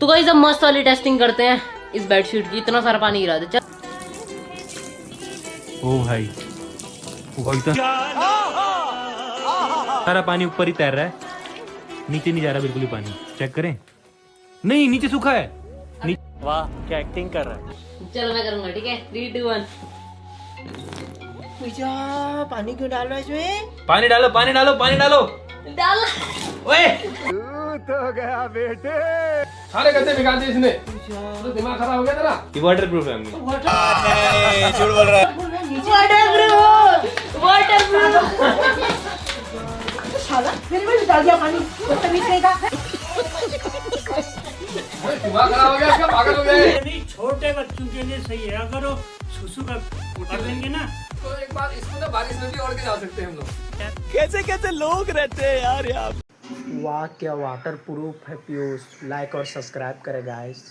तो गाइस अब मस्त वाली टेस्टिंग करते हैं इस बेडशीट की। इतना सारा पानी गिरा दे चल। ओ भाई वो इतना सारा पानी ऊपर ही तैर रहा है, नीचे नहीं जा रहा बिल्कुल भी पानी। चेक करें, नहीं नीचे सूखा है। वाह क्या एक्टिंग कर रहा है। चल मैं करूंगा, ठीक है 3 2 1। भैया पानी क्यों डाल रहा है इसमें? पानी डालो पानी डालो पानी डालो। डाल। ओए सारे गद्दे भिगा दिए इसने, तो दिमाग खराब हो गया तेरा। ये वाटर प्रूफ है हमने। झूठ बोल रहा है। साला फिर भी डाल दिया पानी, बदतमीज नहीं था। दिमाग खराब हो गया इसका, पागल हो गया। नहीं छोटे बच्चों के लिए सही है, अगर वो सुसु का कर देंगे ना तो एक बार इसको ना बारिश में भी ओढ़ के जा सकते हैं हम लोग। कैसे कैसे लोग रहते हैं यार यहाँ। वाह क्या वाटर प्रूफ है पीयूष। लाइक और सब्सक्राइब करें गाइस।